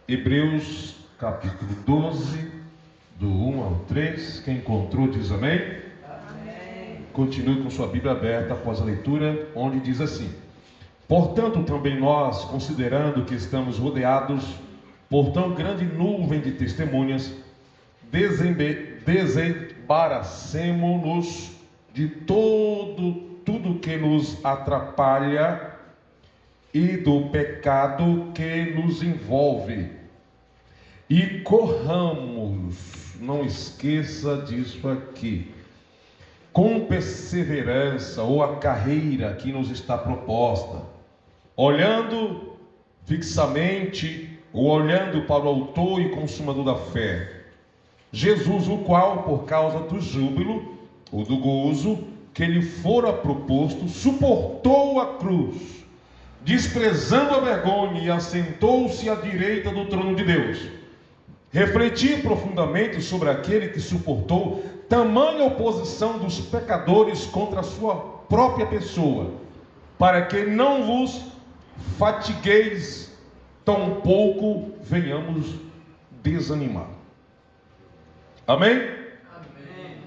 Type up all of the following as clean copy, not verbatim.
Hebreus capítulo 12, do 1 ao 3. Quem encontrou diz amém? Amém. Continue com sua Bíblia aberta após a leitura, onde diz assim: portanto, também nós, considerando que estamos rodeados por tão grande nuvem de testemunhas, desembaracemo-nos de tudo que nos atrapalha e do pecado que nos envolve, e corramos, não esqueça disso aqui, com perseverança, ou a carreira que nos está proposta, olhando fixamente, ou olhando para o autor e consumador da fé, Jesus, o qual, por causa do júbilo, ou do gozo, que lhe fora proposto, suportou a cruz, desprezando a vergonha, e assentou-se à direita do trono de Deus. Refleti profundamente sobre aquele que suportou tamanha oposição dos pecadores contra a sua própria pessoa, para que não vos fatigueis, tampouco venhamos desanimar. Amém? Amém.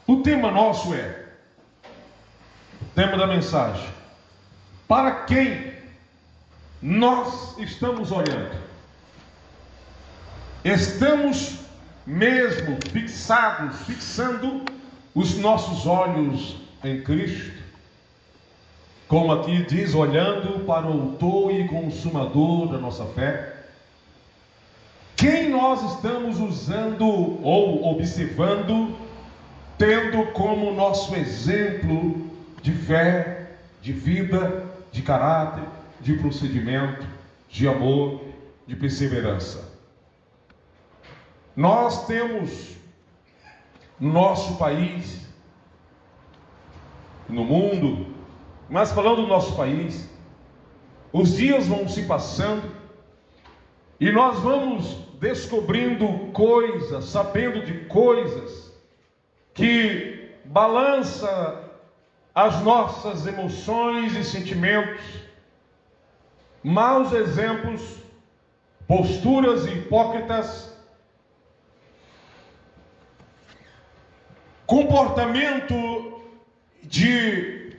O tema nosso é, o tema da mensagem, para quem nós estamos olhando? Estamos mesmo fixando os nossos olhos em Cristo? Como aqui diz, olhando para o autor e consumador da nossa fé? Quem nós estamos usando ou observando, tendo como nosso exemplo de fé, de vida, de caráter, de procedimento, de amor, de perseverança? Nós temos no nosso país, no mundo, mas falando do nosso país, os dias vão se passando e nós vamos descobrindo coisas, sabendo de coisas que balança as nossas emoções e sentimentos, maus exemplos, posturas hipócritas, comportamento de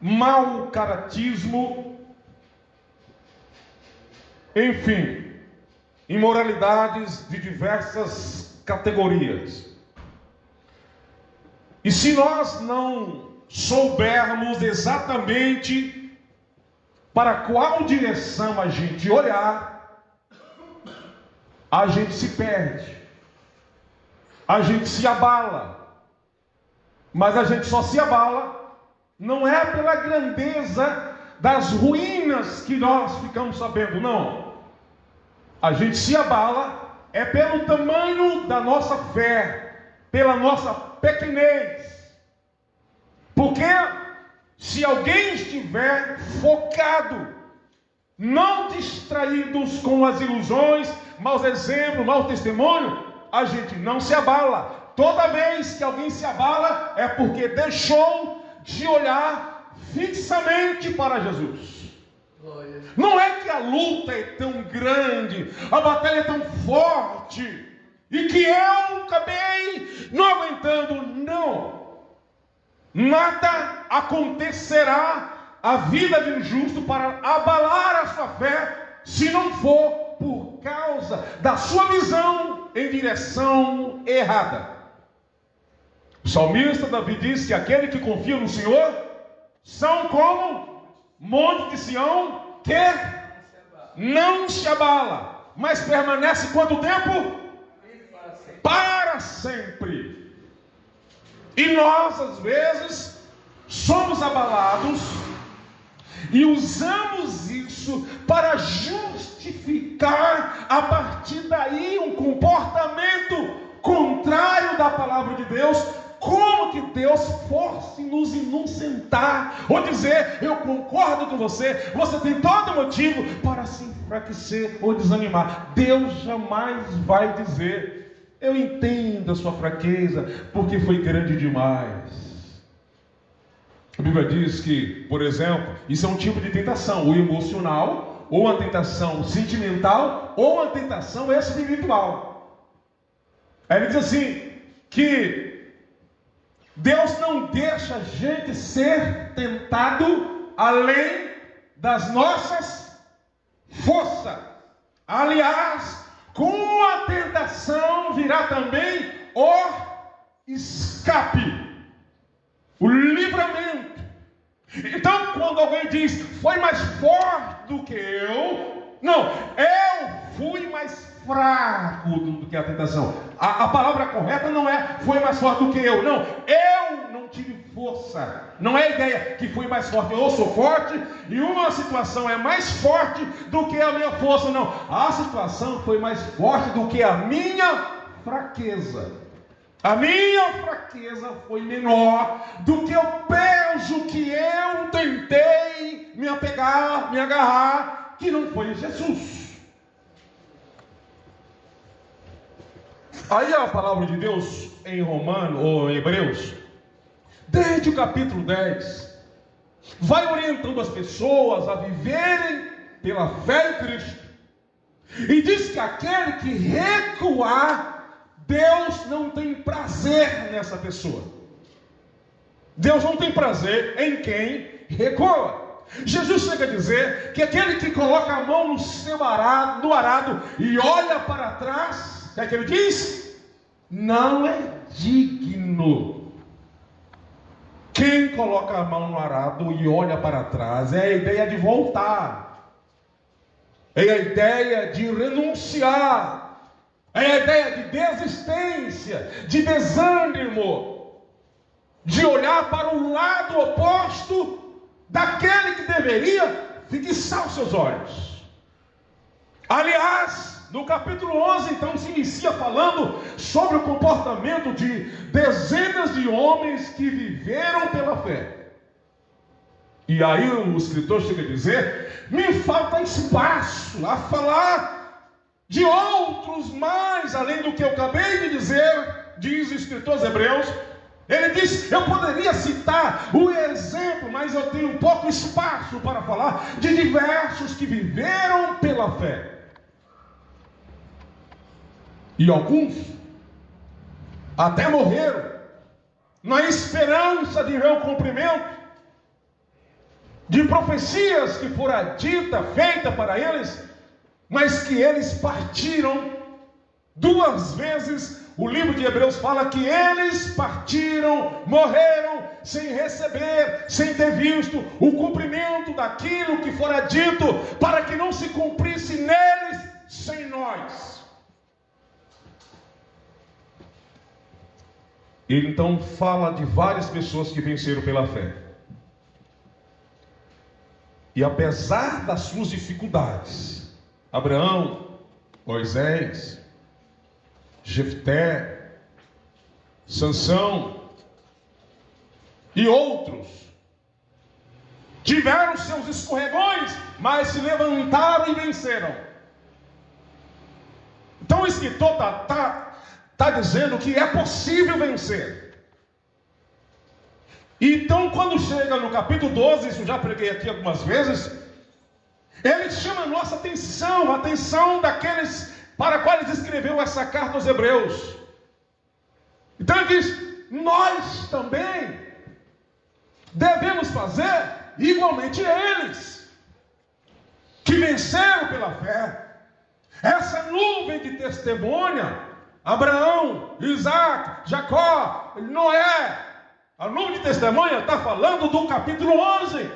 mau caratismo, enfim, imoralidades de diversas categorias. E se nós não soubermos exatamente para qual direção a gente olhar, a gente se perde, a gente se abala. Mas a gente só se abala, não é pela grandeza das ruínas que nós ficamos sabendo, não. A gente se abala é pelo tamanho da nossa fé, pela nossa pequenez. Porque se alguém estiver focado, não distraídos com as ilusões, maus exemplos, mau testemunho, a gente não se abala. Toda vez que alguém se abala, é porque deixou de olhar fixamente para Jesus. Não é que a luta é tão grande, a batalha é tão forte, e que eu acabei não aguentando. Não. Nada acontecerá à vida de um justo para abalar a sua fé, se não for por causa da sua visão em direção errada. O salmista Davi disse que aquele que confia no Senhor são como monte de Sião que não se abala, mas permanece quanto tempo? Para sempre. E nós às vezes somos abalados e usamos isso para justificar a partir daí um comportamento contrário da palavra de Deus, como que Deus fosse nos inocentar, ou dizer, eu concordo com você, você tem todo motivo para se enfraquecer ou desanimar. Deus jamais vai dizer, eu entendo a sua fraqueza, porque foi grande demais. A Bíblia diz que, por exemplo, isso é um tipo de tentação, o emocional, ou uma tentação sentimental, ou uma tentação espiritual. Aí ele diz assim, que Deus não deixa a gente ser tentado além das nossas forças. Aliás, com a tentação virá também o escape, o livramento. Então, quando alguém diz, foi mais forte do que eu, não, eu fui mais fraco do que a tentação. A palavra correta não é, foi mais forte do que eu, não, eu não tive força. Não é a ideia que fui mais forte, eu sou forte, e uma situação é mais forte do que a minha força, não. A situação foi mais forte do que a minha fraqueza. A minha fraqueza foi menor do que o peso que eu tentei me apegar, me agarrar, que não foi Jesus. Aí a palavra de Deus em Romanos, ou em Hebreus, desde o capítulo 10, vai orientando as pessoas a viverem pela fé em Cristo. E diz que aquele que recuar, Deus não tem prazer nessa pessoa. Deus não tem prazer em quem recua. Jesus chega a dizer que aquele que coloca a mão no seu arado, no arado e olha para trás, o que ele diz? Não é digno. Quem coloca a mão no arado e olha para trás é a ideia de voltar, é a ideia de renunciar, é a ideia de desistência, de desânimo, de olhar para o lado oposto daquele que deveria fixar os seus olhos. Aliás, no capítulo 11, então, se inicia falando sobre o comportamento de dezenas de homens que viveram pela fé. E aí o escritor chega a dizer, me falta espaço a falar de outros mais, além do que eu acabei de dizer, diz o escritor aos Hebreus. Ele diz, eu poderia citar o exemplo, mas eu tenho pouco espaço para falar de diversos que viveram pela fé. E alguns até morreram, na esperança de ver o cumprimento de profecias que fora dita, feita para eles, mas que eles partiram 2 vezes. O livro de Hebreus fala que eles partiram, morreram, sem receber, sem ter visto o cumprimento daquilo que fora dito, para que não se cumprisse neles sem nós. Ele então fala de várias pessoas que venceram pela fé. E apesar das suas dificuldades, Abraão, Moisés, Jefté, Sansão e outros tiveram seus escorregões, mas se levantaram e venceram. Então o escritor está dizendo que é possível vencer. Então quando chega no capítulo 12, isso já preguei aqui algumas vezes, ele chama a nossa atenção, a atenção daqueles para quais escreveu essa carta aos Hebreus. Então ele diz, nós também devemos fazer igualmente eles, que venceram pela fé. Essa nuvem de testemunha, Abraão, Isaac, Jacó, Noé, a nuvem de testemunha está falando do capítulo 11.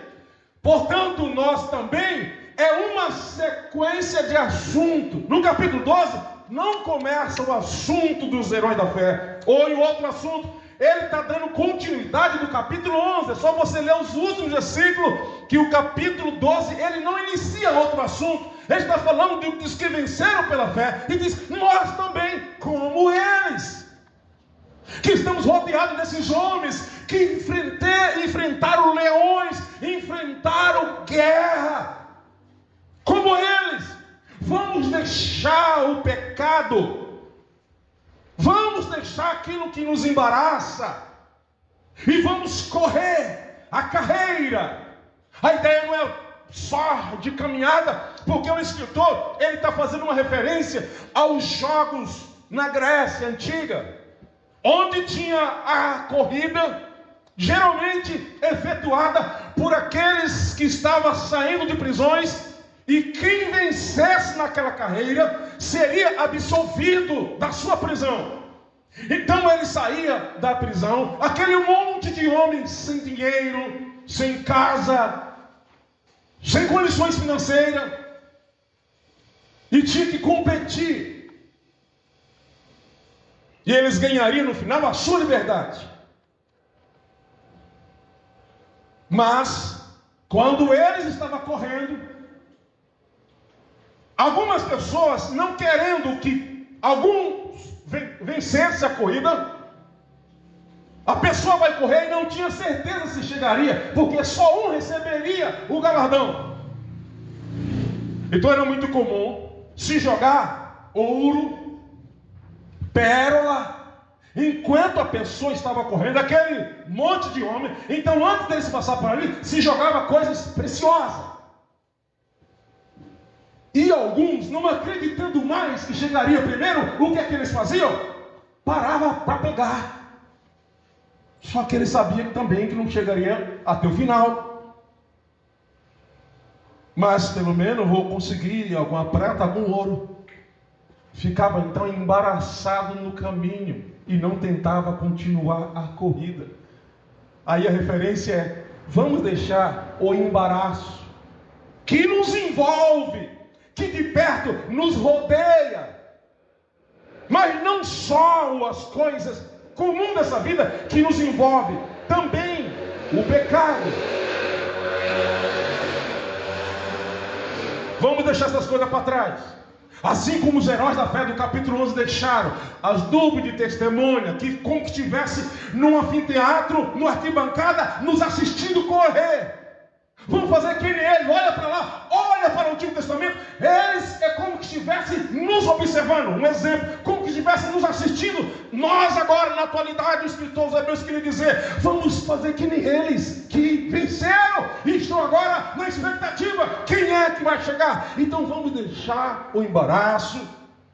Portanto, nós também, é uma sequência de assunto. No capítulo 12, não começa o assunto dos heróis da fé, ou em outro assunto. Ele está dando continuidade do capítulo 11. É só você ler os últimos versículos, que o capítulo 12, ele não inicia outro assunto. Ele está falando dos que venceram pela fé, e diz, nós também, como eles, que estamos rodeados desses homens, que enfrentaram leões, enfrentaram guerra, como eles. Vamos deixar o pecado, vamos deixar aquilo que nos embaraça, e vamos correr a carreira. A ideia não é só de caminhada, porque o escritor ele está fazendo uma referência aos jogos na Grécia Antiga, onde tinha a corrida, geralmente efetuada por aqueles que estavam saindo de prisões, e quem vencesse naquela carreira seria absolvido da sua prisão. Então ele saía da prisão, aquele monte de homens sem dinheiro, sem casa, sem condições financeiras, e tinha que competir. E eles ganhariam no final a sua liberdade. Mas, quando eles estavam correndo, algumas pessoas, não querendo que alguns vencesse a corrida, a pessoa vai correr e não tinha certeza se chegaria, porque só um receberia o galardão. Então era muito comum se jogar ouro, pérola, enquanto a pessoa estava correndo, aquele monte de homem. Então antes deles passar por ali, se jogava coisas preciosas. E alguns, não acreditando mais que chegaria primeiro, o que é que eles faziam? Parava para pegar. Só que ele sabia também que não chegaria até o final. Mas pelo menos vou conseguir alguma prata, algum ouro. Ficava então embaraçado no caminho e não tentava continuar a corrida. Aí a referência é: vamos deixar o embaraço que nos envolve, que de perto nos rodeia, mas não só as coisas comuns dessa vida que nos envolve, também o pecado. Vamos deixar essas coisas para trás. Assim como os heróis da fé do capítulo 11 deixaram as nuvens de testemunha, que como que estivesse num anfiteatro, numa arquibancada, nos assistindo correr. Vamos fazer que nem eles, olha para lá, olha para o Antigo Testamento. Eles é como que estivessem nos observando, um exemplo, como que estivessem nos assistindo. Nós agora, na atualidade, o escritor dos Hebreus queria dizer: vamos fazer que nem eles, que venceram e estão agora na expectativa, quem é que vai chegar? Então vamos deixar o embaraço,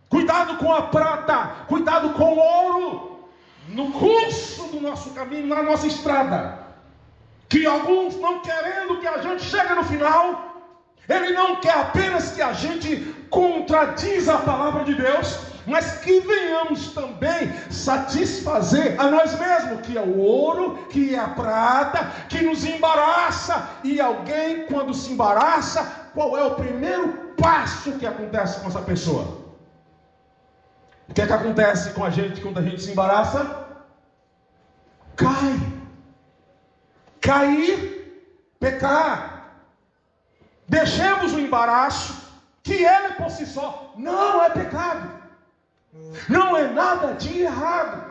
cuidado com a prata, cuidado com o ouro, no curso do nosso caminho, na nossa estrada. Que alguns, não querendo que a gente chegue no final, ele não quer apenas que a gente contradiza a palavra de Deus, mas que venhamos também satisfazer a nós mesmos, que é o ouro, que é a prata, que nos embaraça. E alguém, quando se embaraça, qual é o primeiro passo que acontece com essa pessoa? O que é que acontece com a gente quando a gente se embaraça? Cai. Cair, pecar. Deixemos o embaraço, que ele por si só não é pecado, não é nada de errado.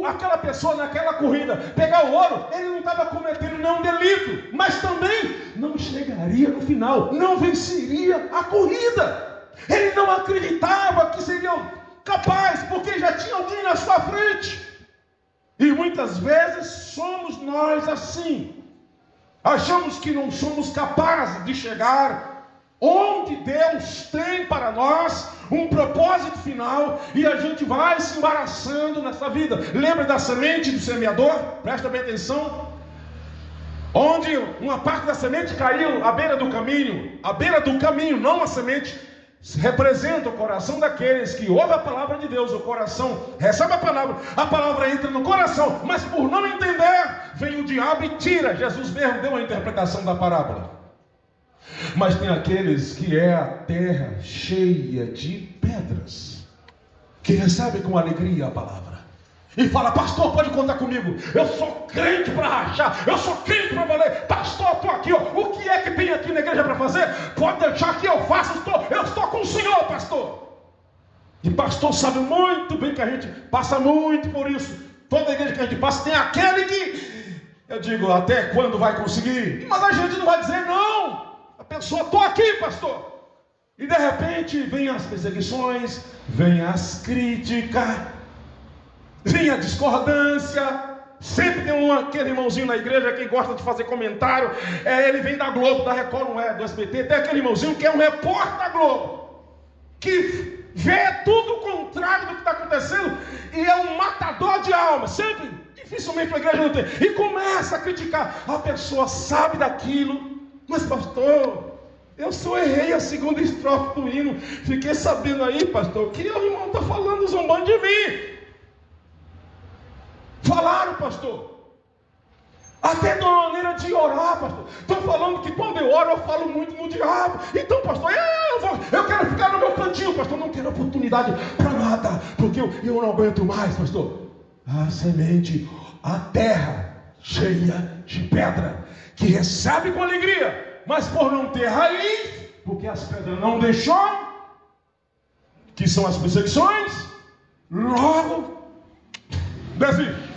Aquela pessoa naquela corrida, pegar o ouro, ele não estava cometendo nenhum delito, mas também não chegaria no final, não venceria a corrida. Ele não acreditava que seria capaz, porque já tinha alguém na sua frente. E muitas vezes somos nós assim. Achamos que não somos capazes de chegar onde Deus tem para nós um propósito final, e a gente vai se embaraçando nessa vida. Lembra da semente do semeador? Presta bem atenção. Onde uma parte da semente caiu à beira do caminho. À beira do caminho, não a semente. Representa o coração daqueles que ouvem a palavra de Deus. O coração recebe a palavra entra no coração, mas por não entender, vem o diabo e tira. Jesus mesmo deu a interpretação da parábola. Mas tem aqueles que é a terra cheia de pedras, que recebem com alegria a palavra e fala: pastor, pode contar comigo, eu sou crente para rachar, eu sou crente para valer, pastor, estou aqui, ó. O que é que tem aqui na igreja para fazer? Pode deixar que eu faço, eu estou com o Senhor, pastor. E pastor sabe muito bem que a gente passa muito por isso. Toda igreja que a gente passa tem aquele que, eu digo, até quando vai conseguir? Mas a gente não vai dizer não. A pessoa: estou aqui, pastor. E de repente vem as perseguições, vem as críticas, vem a discordância, Sempre tem aquele irmãozinho na igreja que gosta de fazer comentário. Ele vem da Globo, da Record, não é, do SBT. Tem aquele irmãozinho que é um repórter da Globo, que vê tudo o contrário do que está acontecendo e é um matador de almas. Sempre, dificilmente a igreja não tem. E começa a criticar. A pessoa sabe daquilo, mas pastor, eu só errei a segunda estrofe do hino. Fiquei sabendo aí, pastor, que o irmão está falando, zombando de mim. Falaram, pastor. Até de uma maneira de orar, pastor. Estão falando que quando eu oro, eu falo muito no diabo. Então, pastor, eu quero ficar no meu cantinho, pastor. Não quero oportunidade para nada, porque eu não aguento mais, pastor. A semente, a terra cheia de pedra, que recebe com alegria, mas por não ter raiz, porque as pedras não deixou, que são as perseguições, logo desiste.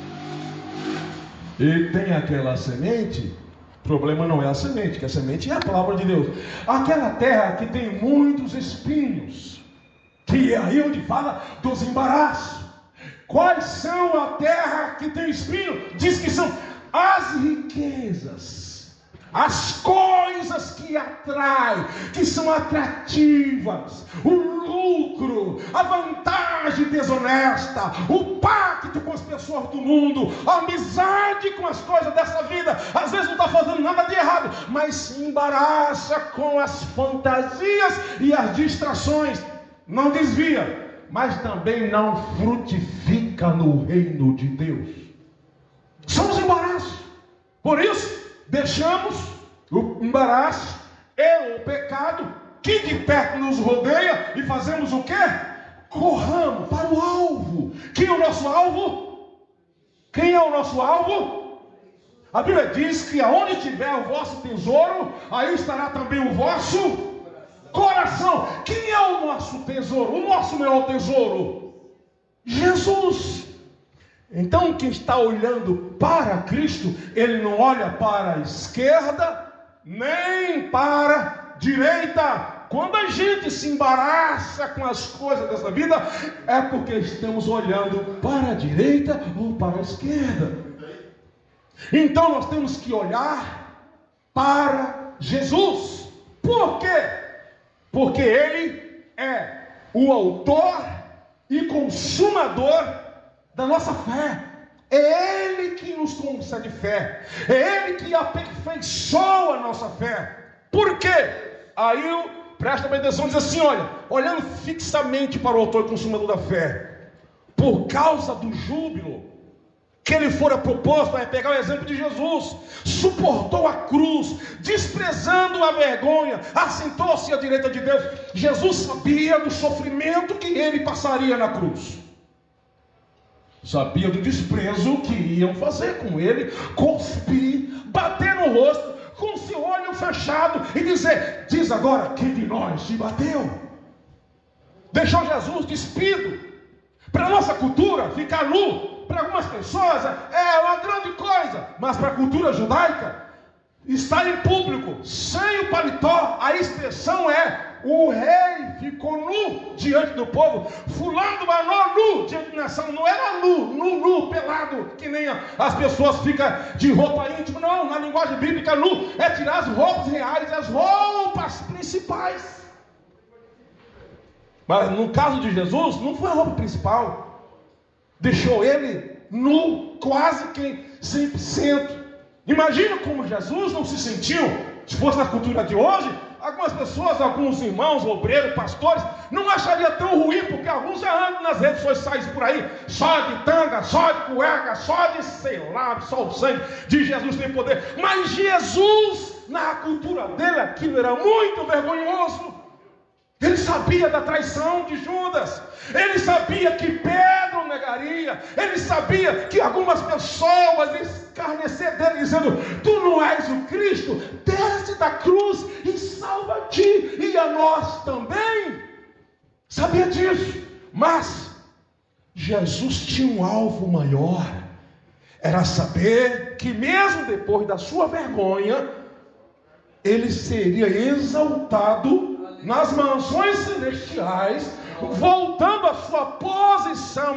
E tem aquela semente, o problema não é a semente, que a semente é a palavra de Deus. Aquela terra que tem muitos espinhos, que é aí onde fala dos embaraços. Quais são a terra que tem espinho? Diz que são as riquezas, as coisas que atraem, que são atrativas, o lucro, a vantagem desonesta, o pacto com as pessoas do mundo, a amizade com as coisas dessa vida. Às vezes não está fazendo nada de errado, mas se embaraça com as fantasias e as distrações. Não desvia, mas também não frutifica no reino de Deus. São os embaraços. Por isso, deixamos o embaraço e o pecado que de perto nos rodeia e fazemos o quê? Corramos para o alvo. Quem é o nosso alvo? Quem é o nosso alvo? A Bíblia diz que aonde estiver o vosso tesouro, aí estará também o vosso coração. Quem é o nosso tesouro? O nosso maior tesouro? Jesus. Então quem está olhando para Cristo, ele não olha para a esquerda, nem para a direita. Quando a gente se embaraça com as coisas dessa vida, é porque estamos olhando para a direita ou para a esquerda. Então nós temos que olhar para Jesus. Por quê? Porque Ele é o autor e consumador da nossa fé. É Ele que nos concede fé. É Ele que aperfeiçoa a nossa fé. Por quê? Aí presta bem atenção, diz assim, olha, olhando fixamente para o autor e consumador da fé, por causa do júbilo que lhe fora proposto, vai pegar o exemplo de Jesus, suportou a cruz, desprezando a vergonha, assentou-se à direita de Deus. Jesus sabia do sofrimento que ele passaria na cruz, sabia do desprezo que iam fazer com ele, cuspir, bater no rosto, com seu olho fechado e dizer, diz agora, quem de nós te bateu? Deixou Jesus despido. Para a nossa cultura, ficar nu, para algumas pessoas é uma grande coisa, mas para a cultura judaica, estar em público, sem o paletó, a expressão é, o rei ficou nu diante do povo. Fulano banou nu diante da nação. Não era nu, pelado, que nem as pessoas ficam de roupa íntima. Não, na linguagem bíblica, nu é tirar as roupas reais, as roupas principais. Mas no caso de Jesus, não foi a roupa principal. Deixou ele nu, quase que 100%. Imagina como Jesus não se sentiu, se fosse na cultura de hoje. Algumas pessoas, alguns irmãos, obreiros, pastores, não achariam tão ruim, porque alguns já andam nas redes sociais por aí, só de tanga, só de cueca, só de sei lá, só o sangue de Jesus tem poder. Mas Jesus, na cultura dele, aquilo era muito vergonhoso. Ele sabia da traição de Judas, ele sabia que Pedro negaria, ele sabia que algumas pessoas escarnecer dele, dizendo, tu não és o Cristo, desce da cruz e salva-te, e a nós também. Sabia disso, mas Jesus tinha um alvo maior, era saber que mesmo depois da sua vergonha, ele seria exaltado nas mansões celestiais, voltando à sua posição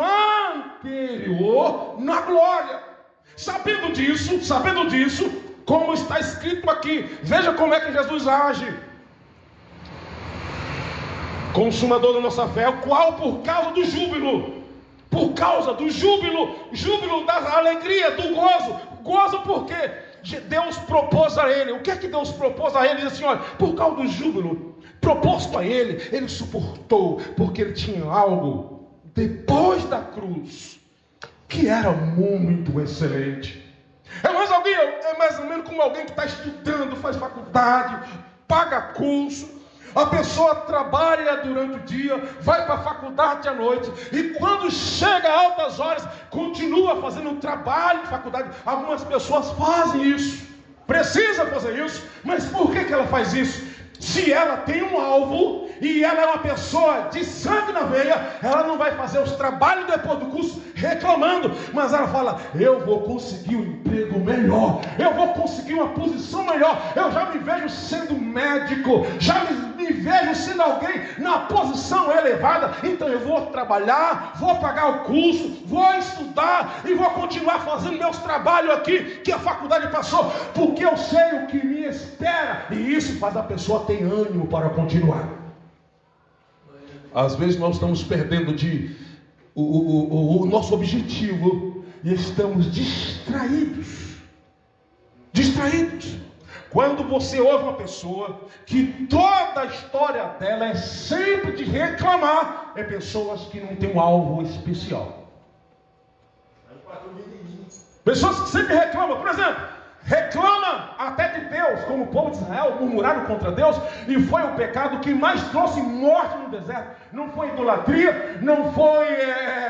anterior na glória. Sabendo disso, como está escrito aqui, veja como é que Jesus age. Consumador da nossa fé, o qual por causa do júbilo, júbilo da alegria, do gozo porque Deus propôs a ele. O que é que Deus propôs a ele? Ele diz assim, olha, por causa do júbilo proposto a ele, ele suportou, porque ele tinha algo depois da cruz que era muito excelente. É mais ou menos como alguém que está estudando, faz faculdade, paga curso. A pessoa trabalha durante o dia, vai para a faculdade à noite, e quando chega a altas horas, continua fazendo um trabalho de faculdade. Algumas pessoas fazem isso, precisa fazer isso, mas por que ela faz isso? Se ela tem um alvo e ela é uma pessoa de sangue na veia, ela não vai fazer os trabalhos depois do curso reclamando, mas ela fala, eu vou conseguir um emprego melhor, eu vou conseguir uma posição melhor, eu já me vejo sendo médico, já me vejo sendo alguém na posição elevada, então eu vou trabalhar, vou pagar o curso, vou estudar e vou continuar fazendo meus trabalhos aqui que a faculdade passou, porque eu sei o que me espera, e isso faz a pessoa ter ânimo para continuar. Às vezes nós estamos perdendo o nosso objetivo e estamos distraídos. Quando você ouve uma pessoa que toda a história dela é sempre de reclamar, é pessoas que não têm um alvo especial. Pessoas que sempre reclamam, por exemplo, reclama até de Deus, como o povo de Israel murmuraram contra Deus, e foi o pecado que mais trouxe morte no deserto. Não foi idolatria, não foi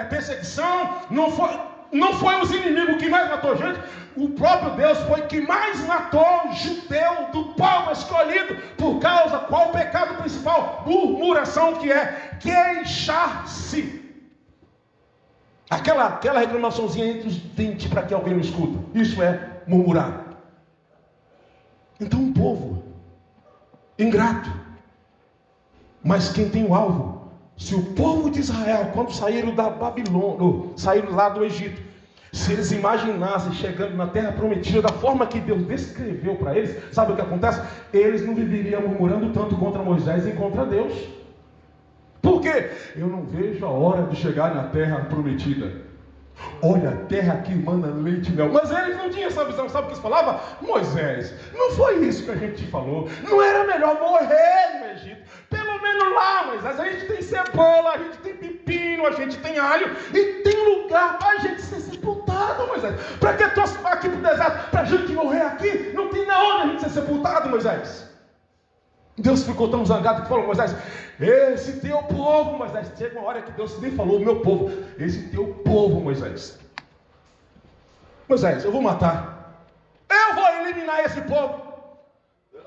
perseguição, não foi os inimigos que mais matou gente. O próprio Deus foi que mais matou judeu do povo escolhido. Por causa, qual o pecado principal? Murmuração, que é queixar-se. Aquela reclamaçãozinha entre os dentes para que alguém não escuta. Isso é murmurar. Então um povo ingrato. Mas quem tem o alvo? Se o povo de Israel, quando saíram da Babilônia, saíram lá do Egito, se eles imaginassem chegando na terra prometida da forma que Deus descreveu para eles, sabe o que acontece? Eles não viveriam murmurando tanto contra Moisés e contra Deus. Por quê? Eu não vejo a hora de chegar na terra prometida. Olha, a terra que manda leite e mel. Mas eles não tinham essa visão. Sabe o que eles falavam? Moisés, não foi isso que a gente te falou. Não era melhor morrer no Egito? Pelo menos lá, Moisés, a gente tem cebola, a gente tem pepino, a gente tem alho, e tem lugar para a gente ser sepultado, Moisés. Para que trouxe aqui para o deserto? Para a gente morrer aqui? Não tem na onde a gente ser sepultado, Moisés. Deus ficou tão zangado que falou, Moisés, esse teu povo, Moisés, chega uma hora que Deus nem falou, meu povo, esse teu povo, Moisés, eu vou matar, eu vou eliminar esse povo.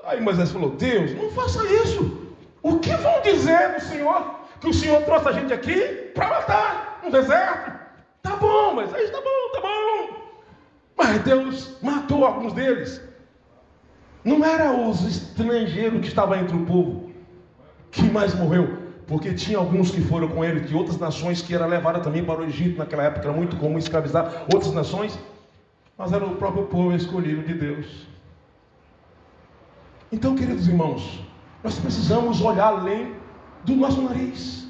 Aí Moisés falou, Deus, não faça isso. O que vão dizer do Senhor? Que o Senhor trouxe a gente aqui para matar no deserto? Tá bom, Moisés, tá bom. Mas Deus matou alguns deles. Não eram os estrangeiros que estavam entre o povo que mais morreu, porque tinha alguns que foram com ele de outras nações que era levada também para o Egito. Naquela época era muito comum escravizar outras nações, mas era o próprio povo escolhido de Deus. Então, queridos irmãos, nós precisamos olhar além do nosso nariz.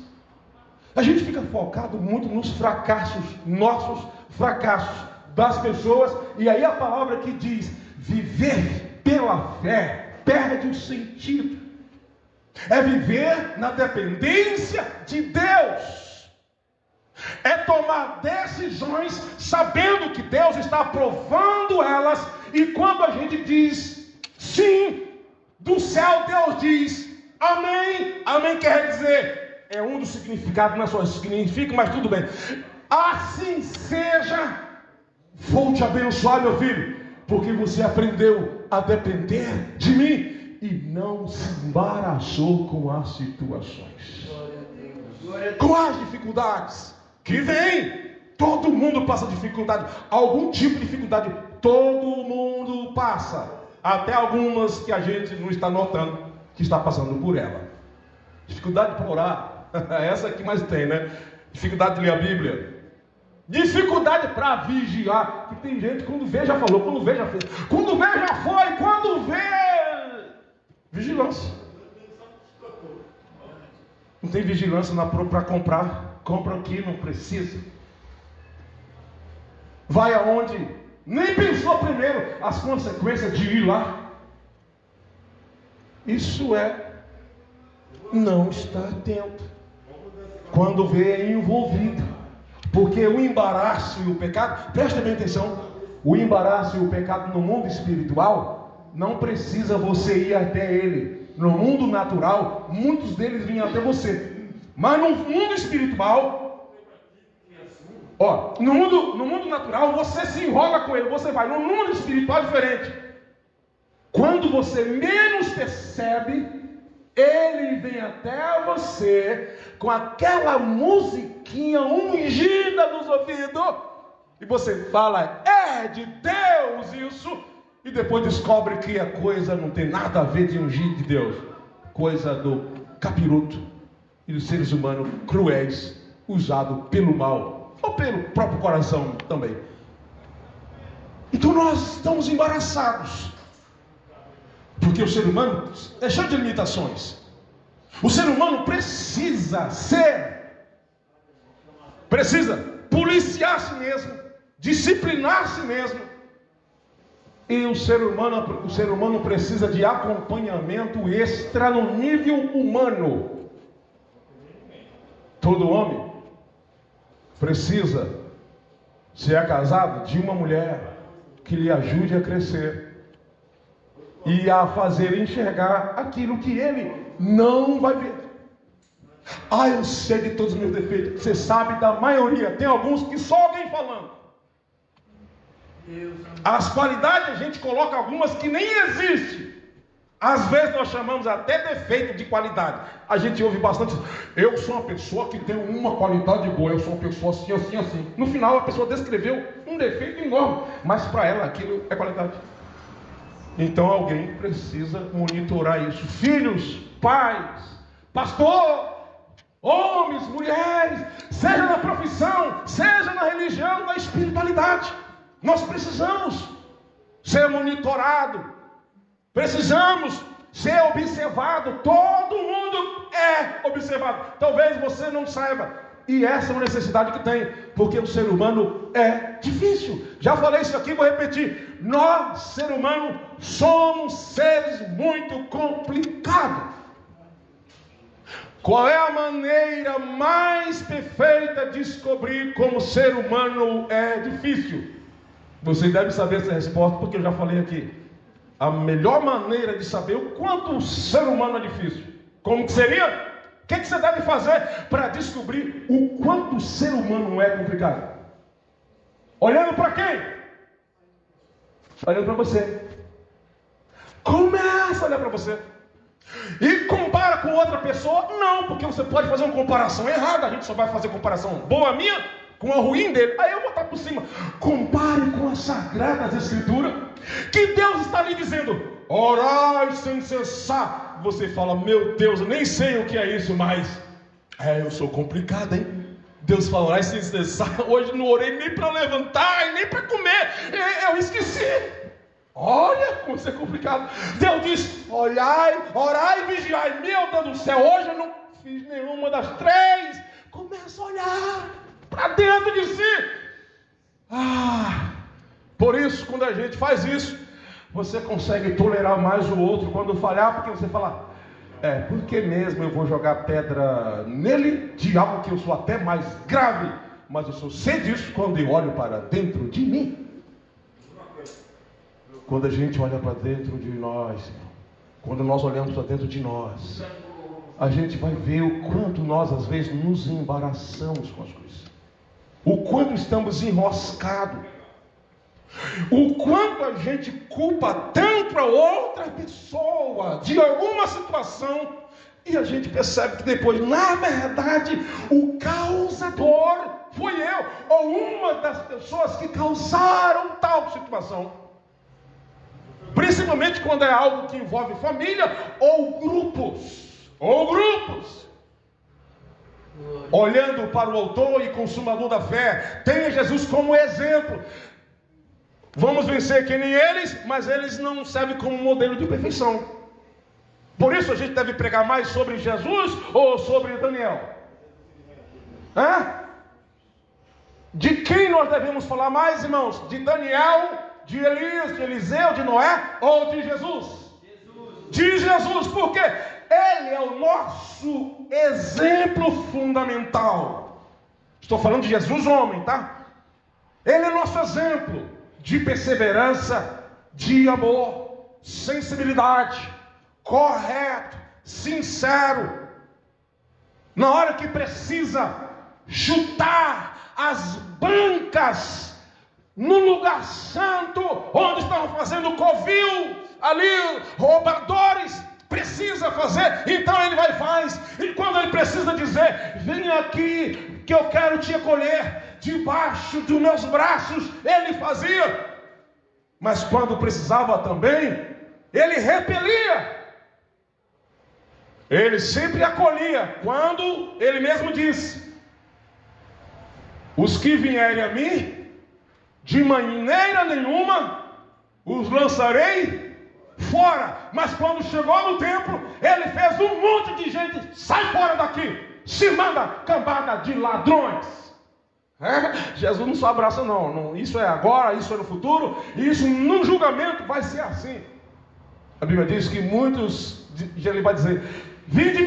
A gente fica focado muito nos fracassos, nossos fracassos das pessoas, e aí a palavra que diz viver pela fé perde o sentido. É viver na dependência de Deus. É tomar decisões sabendo que Deus está aprovando elas. E quando a gente diz sim, do céu Deus diz amém. Amém quer dizer, é um dos significados, não é só isso que significa, mas tudo bem. Assim seja, vou te abençoar, meu filho, porque você aprendeu a depender de mim e não se embaraçou com as situações, com as dificuldades que vêm. Todo mundo passa dificuldade, algum tipo de dificuldade, todo mundo passa, até algumas que a gente não está notando que está passando por ela. Dificuldade para orar, essa que mais tem, né? Dificuldade de ler a Bíblia, dificuldade para vigiar. tem gente, quando vê, já falou, quando vê, já fez. Quando vê, já foi, quando vê... Vigilância. Não tem vigilância para comprar. Compra aqui, não precisa. Vai aonde? Nem pensou primeiro as consequências de ir lá. Isso é não estar atento. Quando vê, é envolvido. Porque o embaraço e o pecado, presta bem atenção, o embaraço e o pecado no mundo espiritual, não precisa você ir até ele. No mundo natural, muitos deles vêm até você. Mas no mundo espiritual, no mundo natural, você se enrola com ele, você vai. No mundo espiritual é diferente. Quando você menos percebe, ele vem até você com aquela musiquinha ungida nos ouvidos, e você fala, é de Deus isso, e depois descobre que a coisa não tem nada a ver de ungir de Deus, coisa do capiroto e dos seres humanos cruéis, usado pelo mal, ou pelo próprio coração também. Então nós estamos embaraçados, porque o ser humano é cheio de limitações. O ser humano precisa policiar a si mesmo, disciplinar a si mesmo. E o ser humano precisa de acompanhamento extra no nível humano. Todo homem precisa, se é casado, de uma mulher que lhe ajude a crescer e a fazer enxergar aquilo que ele não vai ver. Eu sei de todos os meus defeitos. Você sabe da maioria. Tem alguns que só alguém falando. As qualidades a gente coloca algumas que nem existem. Às vezes nós chamamos até defeito de qualidade. A gente ouve bastante. Eu sou uma pessoa que tem uma qualidade boa. Eu sou uma pessoa assim, assim, assim. No final a pessoa descreveu um defeito enorme, mas para ela aquilo é qualidade. Então alguém precisa monitorar isso. Filhos, pais, pastor, homens, mulheres, seja na profissão, seja na religião, na espiritualidade. Nós precisamos ser monitorados, precisamos ser observados. Todo mundo é observado. Talvez você não saiba. E essa é uma necessidade que tem, porque o ser humano é difícil. Já falei isso aqui, vou repetir. Nós, ser humano, somos seres muito complicados. Qual é a maneira mais perfeita de descobrir como o ser humano é difícil? Você deve saber essa resposta, porque eu já falei aqui. A melhor maneira de saber o quanto o ser humano é difícil, como que seria? O que você deve fazer para descobrir o quanto o ser humano é complicado? Olhando para quem? Olhando para você. Começa a olhar para você. E compara com outra pessoa? Não, porque você pode fazer uma comparação errada. A gente só vai fazer comparação boa minha com a ruim dele. Aí eu vou estar por cima. Compare com as Sagradas Escrituras, que Deus está lhe dizendo: orai sem cessar. Você fala: meu Deus, eu nem sei o que é isso, mas eu sou complicado, hein? Deus fala: orai sem cessar. Hoje não orei nem para levantar e nem para comer. Eu esqueci. Olha como isso é complicado. Deus diz: olhai, orai e vigiai. Meu Deus do céu, hoje eu não fiz nenhuma das três. Começa a olhar para dentro de si. Por isso, quando a gente faz isso, você consegue tolerar mais o outro quando falhar, porque você fala: por que mesmo eu vou jogar pedra nele de algo que eu sou até mais grave? Mas eu só sei disso quando eu olho para dentro de mim. Quando a gente olha para dentro de nós, quando nós olhamos para dentro de nós, a gente vai ver o quanto nós às vezes nos embaraçamos com as coisas, o quanto estamos enroscados, o quanto a gente culpa tanto a outra pessoa de alguma situação, e a gente percebe que depois, na verdade, o causador foi eu, ou uma das pessoas que causaram tal situação. Principalmente quando é algo que envolve família ou grupos. Olhando para o autor e consumador da fé, tenha Jesus como exemplo. Vamos vencer que nem eles, mas eles não servem como modelo de perfeição. Por isso a gente deve pregar mais sobre Jesus ou sobre Daniel? De quem nós devemos falar mais, irmãos? De Daniel, de Elias, de Eliseu, de Noé ou de Jesus? De Jesus, porque ele é o nosso exemplo fundamental. Estou falando de Jesus homem, tá? Ele é nosso exemplo de perseverança, de amor, sensibilidade, correto, sincero. Na hora que precisa chutar as bancas no lugar santo, onde estão fazendo covil, ali, roubadores, precisa fazer, então ele vai e faz. E quando ele precisa dizer, vem aqui que eu quero te acolher debaixo dos meus braços, ele fazia. Mas quando precisava também, ele repelia. Ele sempre acolhia, quando ele mesmo disse: os que vierem a mim, de maneira nenhuma os lançarei fora. Mas quando chegou no templo, ele fez um monte de gente: sai fora daqui, se manda cambada de ladrões. Jesus não só abraça não, isso é agora, isso é no futuro, isso no julgamento vai ser assim. A Bíblia diz que muitos, ele vai dizer: vinde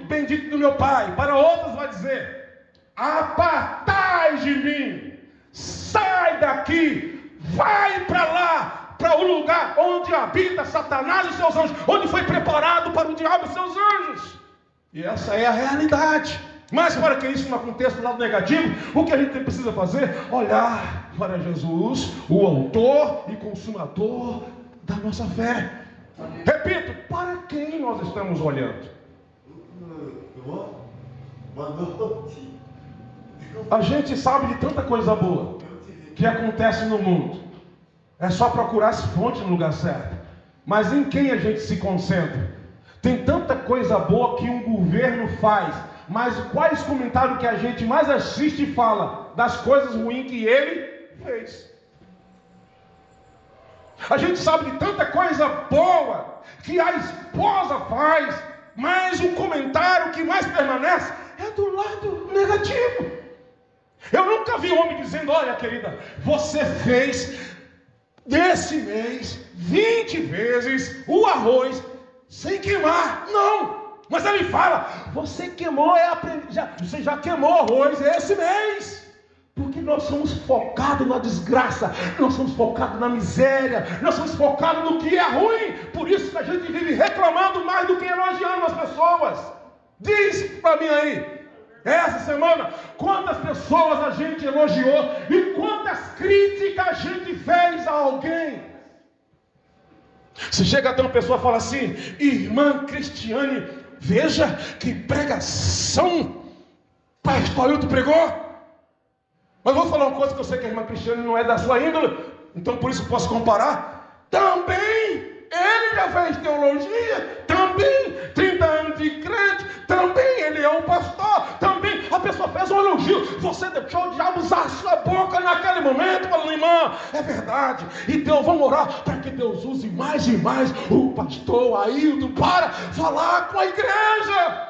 bendito do meu Pai. Para outros vai dizer: apartai de mim, sai daqui, vai para lá, para o lugar onde habita Satanás e seus anjos, onde foi preparado para o diabo e seus anjos. E essa é a realidade. Mas para que isso não aconteça do lado negativo, o que a gente precisa fazer? Olhar para Jesus, o autor e consumador da nossa fé. Repito, para quem nós estamos olhando? A gente sabe de tanta coisa boa que acontece no mundo. É só procurar as fontes no lugar certo. Mas em quem a gente se concentra? Tem tanta coisa boa que um governo faz, mas quais comentários que a gente mais assiste e fala das coisas ruins que ele fez? A gente sabe de tanta coisa boa que a esposa faz, mas o comentário que mais permanece é do lado negativo. Eu nunca vi um homem dizendo: olha, querida, você fez desse mês 20 vezes o arroz sem queimar. Não! Mas ele fala: você queimou, você já queimou arroz esse mês. Porque nós somos focados na desgraça, nós somos focados na miséria, nós somos focados no que é ruim. Por isso que a gente vive reclamando mais do que elogiando as pessoas. Diz para mim aí, essa semana, quantas pessoas a gente elogiou e quantas críticas a gente fez a alguém. Se chega até uma pessoa e fala assim: irmã Cristiane, veja que pregação pastor Hilton pregou. Mas vou falar uma coisa que eu sei que a irmã Cristiane não é da sua índole, então por isso posso comparar. Também ele já fez teologia, também 30 anos de crente, também ele é um pastor, também a pessoa fez um elogio. Você deixou o diabo usar a sua boca naquele momento, falando: irmã, é verdade. E Deus, vamos orar para que Deus use mais e mais o pastor Ailton para falar com a igreja.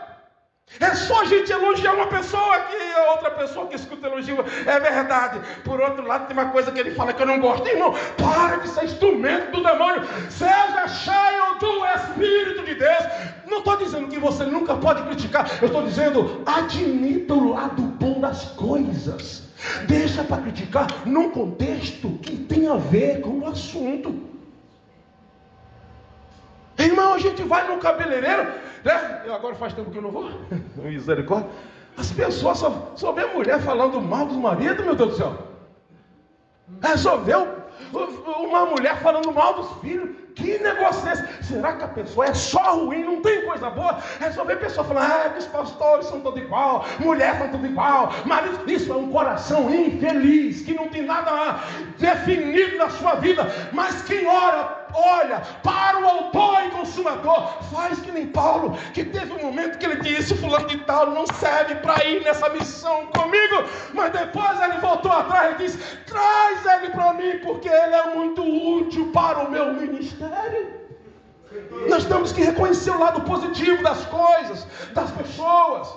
É só a gente elogiar uma pessoa que a outra pessoa que escuta elogio. É verdade. Por outro lado, tem uma coisa que ele fala que eu não gosto. Irmão, para de ser instrumento do demônio. Seja cheio do Espírito de Deus. Não estou dizendo que você nunca pode criticar. Eu estou dizendo: admita o lado bom das coisas. Deixa para criticar num contexto que tem a ver com o assunto. Irmão, a gente vai no cabeleireiro, né? Agora faz tempo que eu não vou. Misericórdia. As pessoas só vê mulher falando mal dos maridos, meu Deus do céu. Só vê uma mulher falando mal dos filhos. Que negócio é esse? Será que a pessoa é só ruim, não tem coisa boa? É só ver a pessoa falando: os pastores são todos igual, mulher são tudo igual. Mas isso é um coração infeliz, que não tem nada definido na sua vida. Mas quem ora olha para o autor e consumador. Faz que nem Paulo, que teve um momento que ele disse: fulano de tal não serve para ir nessa missão comigo, mas depois ele voltou atrás e disse: traz ele para mim, porque ele é muito útil para o meu ministério. Nós temos que reconhecer o lado positivo das coisas, das pessoas.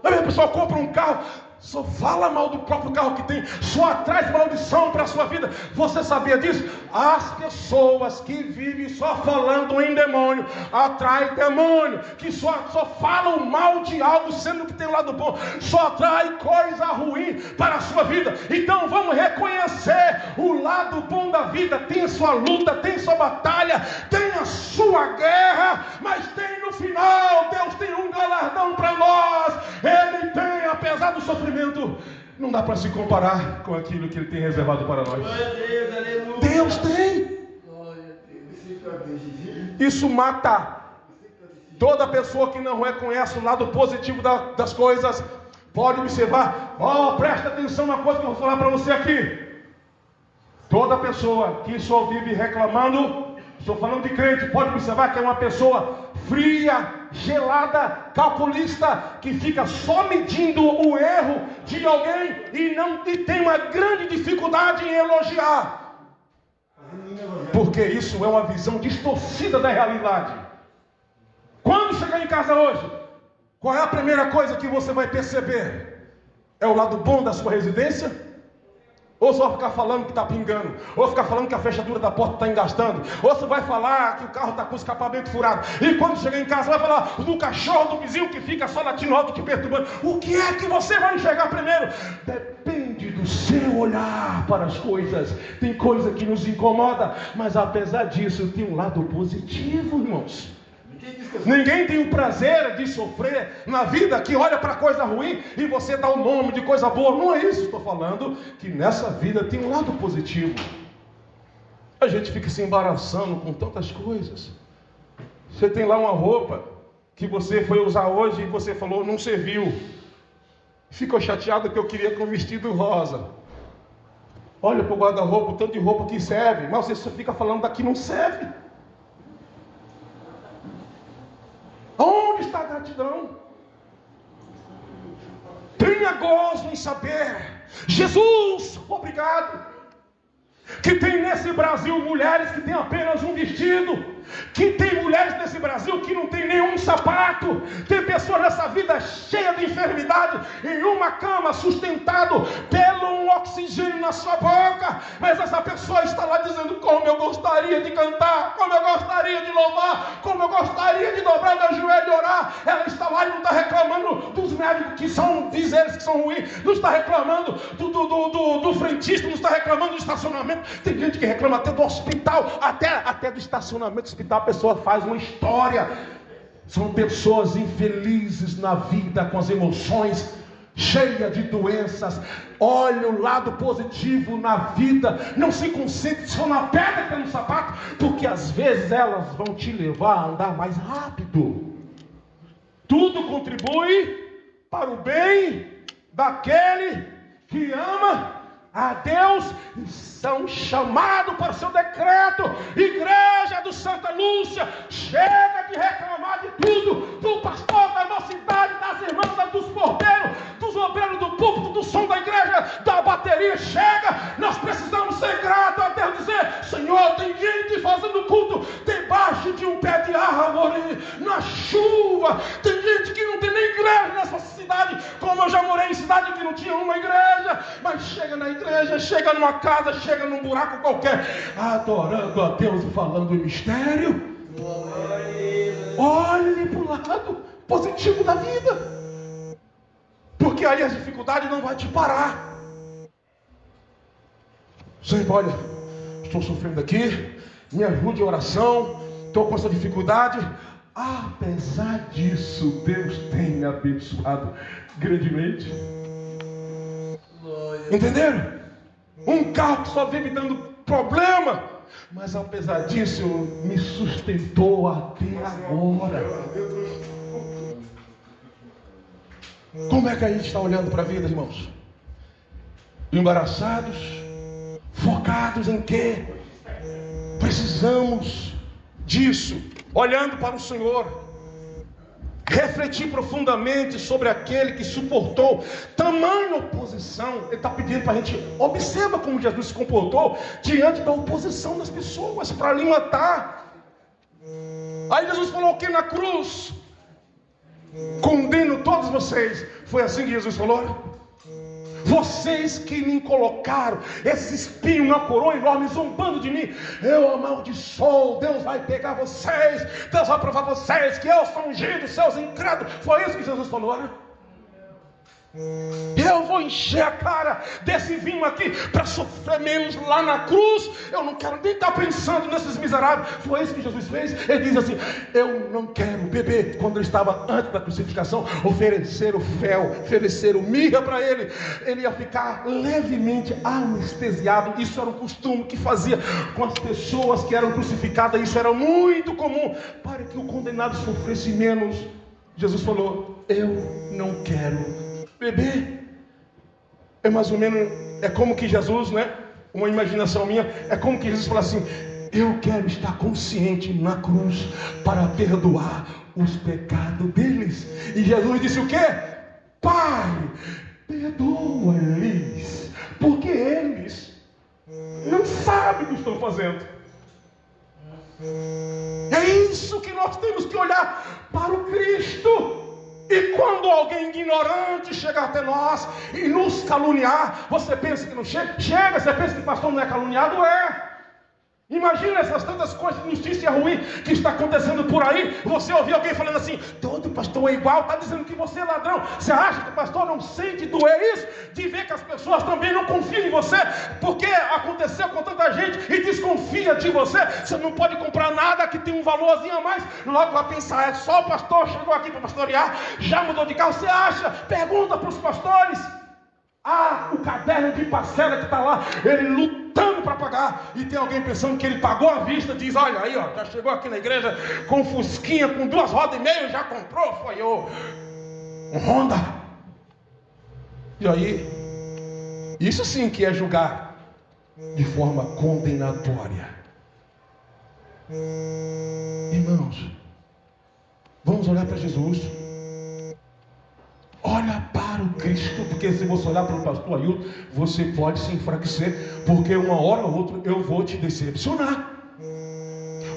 A pessoa compra um carro, só fala mal do próprio carro que tem, só traz maldição para a sua vida. Você sabia disso? As pessoas que vivem só falando em demônio, atrai demônio, que só falam mal de algo, sendo que tem um lado bom, só atrai coisa ruim para a sua vida. Então vamos reconhecer o lado bom da vida. Tem sua luta, tem sua batalha, tem a sua guerra, mas tem no final, Deus tem um galardão para nós. Ele tem, apesar do sofrimento, não dá para se comparar com aquilo que Ele tem reservado para nós. Deus tem. Isso mata toda pessoa que não reconhece o lado positivo das coisas. Pode observar. Presta atenção na coisa que eu vou falar para você aqui. Toda pessoa que só vive reclamando, estou falando de crente, pode observar que é uma pessoa fria, gelada, calculista, que fica só medindo o erro de alguém e tem uma grande dificuldade em elogiar. Porque isso é uma visão distorcida da realidade. Quando chegar em casa hoje, qual é a primeira coisa que você vai perceber? É o lado bom da sua residência? Ou só ficar falando que está pingando, ou ficar falando que a fechadura da porta está engastando, ou você vai falar que o carro está com o escapamento furado, e quando chegar em casa vai falar do cachorro do vizinho que fica só latindo alto te perturbando. O que é que você vai enxergar primeiro? Depende do seu olhar para as coisas. Tem coisa que nos incomoda, mas apesar disso tem um lado positivo, irmãos. Ninguém tem o prazer de sofrer na vida que olha para coisa ruim e você dá o nome de coisa boa. Não é isso, estou falando que nessa vida tem um lado positivo. A gente fica se embaraçando com tantas coisas. Você tem lá uma roupa que você foi usar hoje e você falou não serviu. Ficou chateado que eu queria com um vestido rosa. Olha para o guarda-roupa, o tanto de roupa que serve, mas você só fica falando daqui não serve. Onde está a gratidão? Tenha gozo em saber, Jesus, obrigado, que tem nesse Brasil mulheres que têm apenas um vestido, que tem mulheres nesse Brasil que não tem nenhum sapato, tem pessoas nessa vida cheia de enfermidade, em uma cama, sustentado pelo um oxigênio na sua boca, mas essa pessoa está lá dizendo: como eu gostaria de cantar, como eu gostaria de louvar, como eu gostaria de dobrar meu joelho e orar. Ela está lá e não está reclamando dos médicos que são, diz eles que são ruins, não está reclamando do frentista, não está reclamando do estacionamento. Tem gente que reclama até do hospital, até do estacionamento do hospital a pessoa faz uma história. São pessoas infelizes na vida, com as emoções cheias de doenças. Olha o lado positivo na vida. Não se concentre só na pedra que está no sapato, porque às vezes elas vão te levar a andar mais rápido. Tudo contribui para o bem daquele que ama a Deus e são chamados para o seu decreto. Igreja do Santa Lúcia, chega de reclamar de tudo, do pastor da nossa cidade, das irmãs, dos porteiros, dos obreiros do púlpito, do som da igreja, da bateria. Chega, nós precisamos ser gratos a Deus, dizer: Senhor, tem gente fazendo culto debaixo de um pé de árvore, na chuva. Tem gente que não tem nem igreja nessa cidade, como eu já morei em cidade que não tinha uma igreja, mas chega na igreja, chega numa casa, chega num buraco qualquer, adorando a Deus e falando em mistério. Olhe para o lado positivo da vida, porque aí as dificuldades não vão te parar. Senhor, olha, estou sofrendo aqui, me ajude em oração, estou com essa dificuldade. Apesar disso, Deus tem me abençoado grandemente. Entenderam? Um carro que só vive dando problema, mas apesar disso me sustentou até agora. Como é que a gente está olhando para a vida, irmãos? Embaraçados, focados em quê? precisamos disso, olhando para o Senhor, refletir profundamente sobre aquele que suportou tamanha oposição. Ele está pedindo para a gente, observa como Jesus se comportou diante da oposição das pessoas para lhe matar. Aí Jesus falou que na cruz, condeno todos vocês. Foi assim que Jesus falou: vocês que me colocaram esse espinho na coroa enorme, zombando de mim, eu amaldiçoo, Deus vai pegar vocês, Deus vai provar vocês que eu sou ungido, seus incrédulos. Foi isso que Jesus falou, né? Eu vou encher a cara desse vinho aqui para sofrer menos lá na cruz. Eu não quero nem estar pensando nesses miseráveis. Foi isso que Jesus fez. Ele diz assim: eu não quero beber. Quando ele estava antes da crucificação, ofereceram fel, ofereceram mirra para ele. Ele ia ficar levemente anestesiado. Isso era um costume que fazia com as pessoas que eram crucificadas. Isso era muito comum, para que o condenado sofresse menos. Jesus falou: eu não quero beber. É mais ou menos, é como que Jesus, né? Uma imaginação minha, é como que Jesus fala assim: eu quero estar consciente na cruz para perdoar os pecados deles. E Jesus disse o quê? Pai, perdoa-lhes, porque eles não sabem o que estão fazendo. É isso que nós temos que olhar para o Cristo. E quando alguém ignorante chegar até nós e nos caluniar, você pensa que não chega? Chega, você pensa que o pastor não é caluniado? É. Imagina essas tantas coisas de notícia ruim que está acontecendo por aí. Você ouvir alguém falando assim: todo pastor é igual, está dizendo que você é ladrão. Você acha que o pastor não sente doer isso? De ver que as pessoas também não confiam em você, porque aconteceu com tanta gente e desconfia de você. Você não pode comprar nada que tem um valorzinho a mais. Logo vai pensar: é só o pastor chegou aqui para pastorear, já mudou de carro. Você acha? Pergunta para os pastores. O caderno de parcela que está lá, ele lutando para pagar, e tem alguém pensando que ele pagou à vista, diz: olha aí, ó, já chegou aqui na igreja com fusquinha, com 2 rodas e meio, já comprou, foi um Honda. E aí, isso sim que é julgar de forma condenatória. Irmãos, vamos olhar para Jesus. Olha para o Cristo, porque se você olhar para o pastor Ailton, você pode se enfraquecer, porque uma hora ou outra eu vou te decepcionar.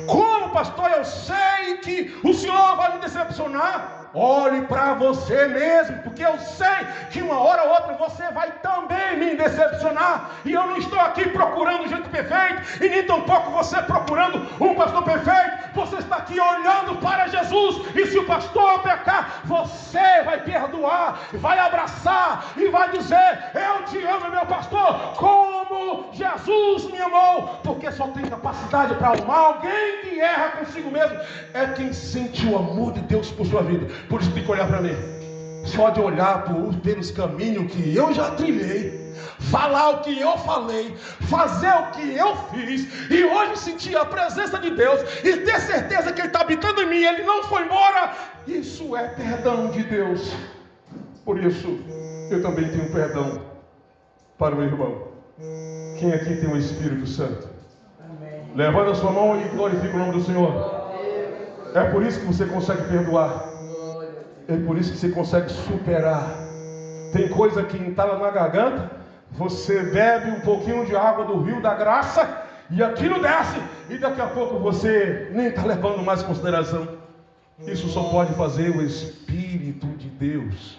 Como pastor, eu sei que o Senhor vai me decepcionar. Olhe para você mesmo, porque eu sei que uma hora ou outra você vai também me decepcionar. E eu não estou aqui procurando gente perfeito, e nem tampouco você procurando um pastor perfeito. Você está aqui olhando para Jesus, e se o pastor pecar, você vai perdoar, vai abraçar e vai dizer: eu te amo, meu pastor, como Jesus me amou. Porque só tem capacidade para amar alguém que erra consigo mesmo é quem sente o amor de Deus por sua vida. Por isso tem que olhar para mim. Só de olhar pelos caminhos que eu já trilhei, falar o que eu falei, fazer o que eu fiz, e hoje sentir a presença de Deus e ter certeza que Ele está habitando em mim, Ele não foi embora. Isso é perdão de Deus. Por isso eu também tenho perdão para o irmão. Quem aqui tem o Espírito Santo? Amém. Levanta a sua mão e glorifica o nome do Senhor. É por isso que você consegue perdoar. É por isso que você consegue superar. Tem coisa que entala na garganta, você bebe um pouquinho de água do rio da graça e aquilo desce, e daqui a pouco você nem está levando mais em consideração. Isso só pode fazer o Espírito de Deus.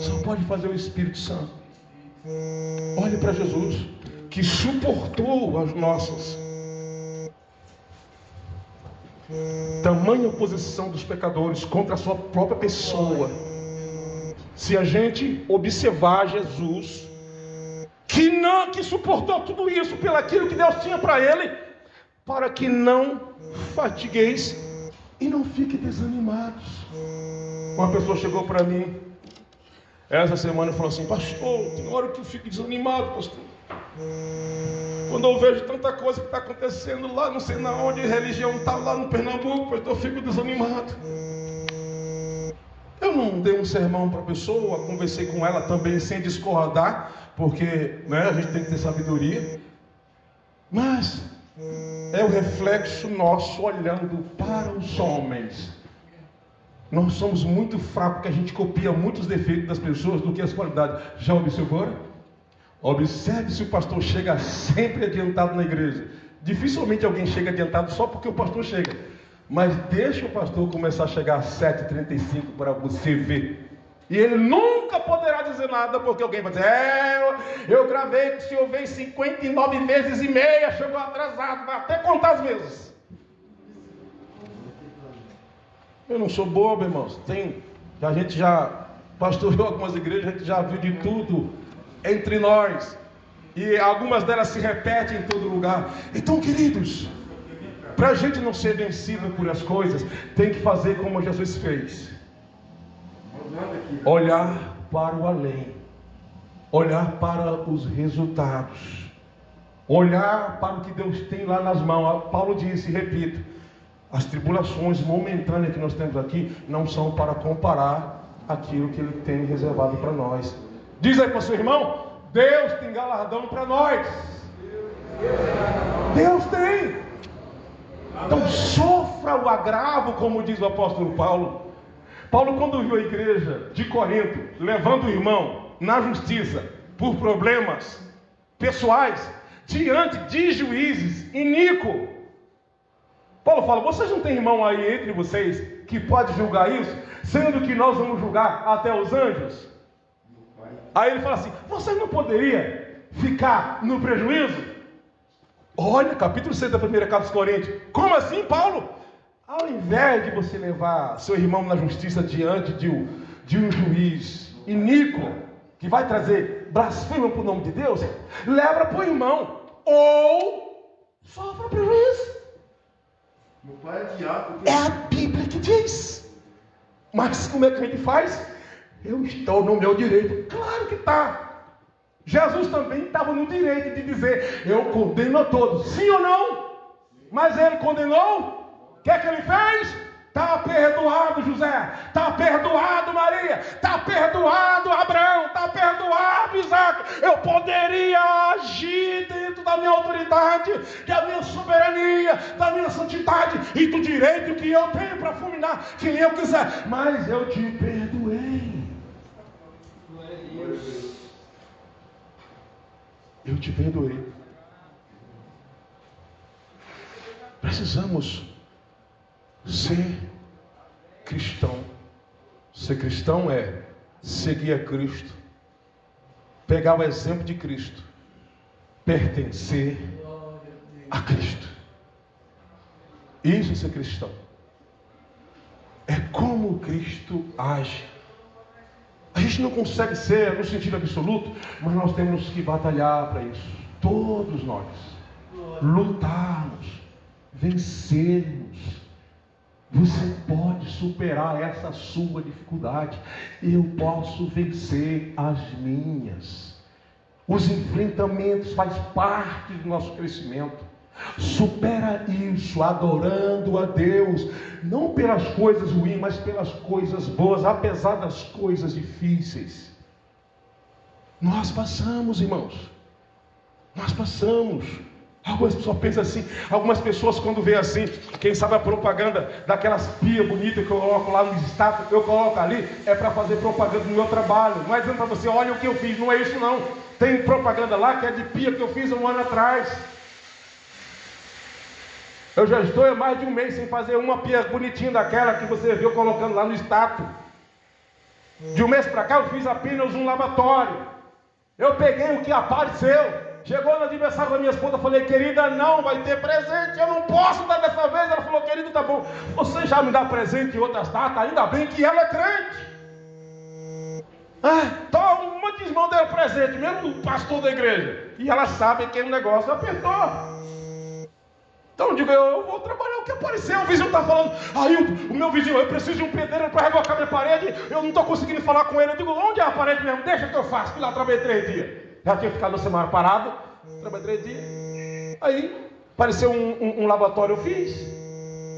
Só pode fazer o Espírito Santo. Olhe para Jesus, que suportou as nossas tamanha oposição dos pecadores contra a sua própria pessoa. Se a gente observar Jesus, que suportou tudo isso pelo aquilo que Deus tinha para ele, para que não fatigueis e não fiquem desanimados. Uma pessoa chegou para mim essa semana e falou assim: pastor, tem hora que eu fico desanimado, pastor. Quando eu vejo tanta coisa que está acontecendo lá, não sei na onde, a religião está lá no Pernambuco, eu fico desanimado. Eu não dei um sermão para a pessoa, conversei com ela também sem discordar, porque a gente tem que ter sabedoria. Mas é o reflexo nosso olhando para os homens. Nós somos muito fracos, porque a gente copia muitos defeitos das pessoas do que as qualidades. Já observou? Observe se o pastor chega sempre adiantado na igreja. Dificilmente alguém chega adiantado só porque o pastor chega. Mas deixa o pastor começar a chegar às 7h35 para você ver. E ele nunca poderá dizer nada, porque alguém vai dizer: eu gravei que o senhor veio 59 vezes e meia, chegou atrasado, vai até contar as vezes. Eu não sou bobo, irmãos. A gente já pastoreou algumas igrejas, a gente já viu de tudo entre nós. E algumas delas se repetem em todo lugar. Então, queridos, para a gente não ser vencido por as coisas, tem que fazer como Jesus fez. Olhar para o além. Olhar para os resultados. Olhar para o que Deus tem lá nas mãos. Paulo disse, repito, as tribulações momentâneas que nós temos aqui não são para comparar aquilo que Ele tem reservado para nós. Diz aí para o seu irmão: Deus tem galardão para nós. Deus tem. Então sofra o agravo, como diz o apóstolo Paulo. Paulo, quando viu a igreja de Corinto levando o irmão na justiça por problemas pessoais diante de juízes iníquos, Paulo fala: vocês não têm irmão aí entre vocês que pode julgar isso, sendo que nós vamos julgar até os anjos? Aí ele fala assim: vocês não poderiam ficar no prejuízo? Olha, capítulo 6 da primeira carta dos Coríntios. Como assim, Paulo? Ao invés de você levar seu irmão na justiça diante de um juiz iníquo, que vai trazer blasfêmia para o nome de Deus, leva para o irmão, ou sofra prejuízo. Meu pai é diácono. É a Bíblia que diz. Mas como é que a gente faz? Eu estou no meu direito. Claro que está. Jesus também estava no direito de dizer: eu condeno a todos. Sim ou não? Mas ele condenou? O que é que ele fez? Está perdoado, José. Está perdoado, Maria. Está perdoado, Abraão. Está perdoado, Isaac. Eu poderia agir dentro da minha autoridade, da minha soberania, da minha santidade e do direito que eu tenho para fulminar quem eu quiser. Mas eu te perdoei. Eu te perdoei. Precisamos ser cristão. Ser cristão é seguir a Cristo, pegar o exemplo de Cristo, pertencer a Cristo. Isso é ser cristão. É como Cristo age. A gente não consegue ser no sentido absoluto, mas nós temos que batalhar para isso. Todos nós. Lutarmos. Vencermos. Você pode superar essa sua dificuldade. Eu posso vencer as minhas. Os enfrentamentos fazem parte do nosso crescimento. Supera isso adorando a Deus, não pelas coisas ruins, mas pelas coisas boas, apesar das coisas difíceis. Nós passamos, irmãos. Nós passamos. Algumas pessoas pensam assim. Algumas pessoas, quando vê assim, quem sabe a propaganda daquelas pias bonitas que eu coloco lá no status, eu coloco ali, é para fazer propaganda no meu trabalho. Não é dizendo para você: olha o que eu fiz. Não é isso não. Tem propaganda lá que é de pia que eu fiz um ano atrás. Eu já estou há mais de um mês sem fazer uma pia bonitinha daquela que você viu colocando lá no status. De um mês para cá eu fiz apenas um lavatório. Eu peguei o que apareceu. Chegou no aniversário da minha esposa, falei: querida, não vai ter presente, eu não posso dar dessa vez. Ela falou: querido, tá bom, você já me dá presente em outras datas, ainda bem que ela é crente. Então, um monte de irmão deu presente, mesmo o pastor da igreja. E ela sabe que o negócio apertou. Então eu digo: eu vou trabalhar o que apareceu. O vizinho está falando: Ailton, o meu vizinho, eu preciso de um pedreiro para rebocar minha parede. Eu não estou conseguindo falar com ele. Eu digo: onde é a parede mesmo? Deixa que eu faço, que lá trabalhei 3 dias. Já tinha ficado uma semana parado, trabalhei 3 dias. Aí apareceu um lavatório, eu fiz.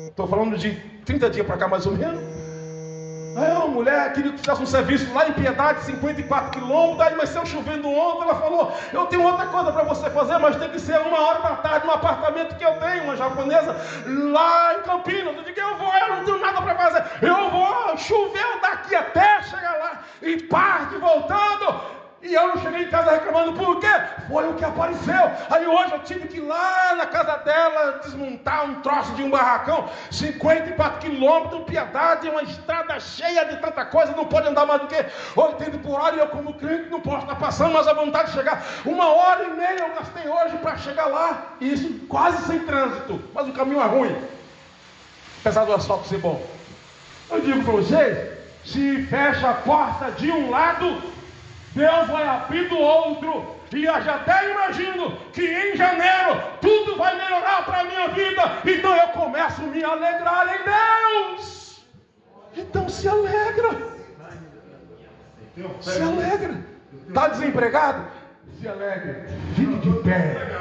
Estou falando de 30 dias para cá mais ou menos. Aí uma mulher queria que fizesse um serviço lá em Piedade, 54 quilômetros, aí amanheceu chovendo ontem, ela falou, eu tenho outra coisa para você fazer, mas tem que ser 1h no apartamento que eu tenho, uma japonesa, lá em Campinas. Eu digo, eu não tenho nada para fazer, eu vou, choveu daqui até chegar lá, e parte voltando. E eu não cheguei em casa reclamando, por quê? Foi o que apareceu. Aí hoje eu tive que ir lá na casa dela desmontar um troço de um barracão, 54 quilômetros, Piedade, uma estrada cheia de tanta coisa, não pode andar mais do que 80 por hora, e eu como crente não posso estar passando, mas a vontade de chegar. 1h30 eu gastei hoje para chegar lá, e isso quase sem trânsito, mas o caminho é ruim, apesar do asfalto ser bom. Eu digo para vocês, se fecha a porta de um lado, Deus vai abrir do outro. E eu já até imagino que em janeiro tudo vai melhorar para a minha vida. Então eu começo a me alegrar em Deus. Então se alegra. Se alegra. Está desempregado? Se alegra. Fique de pé.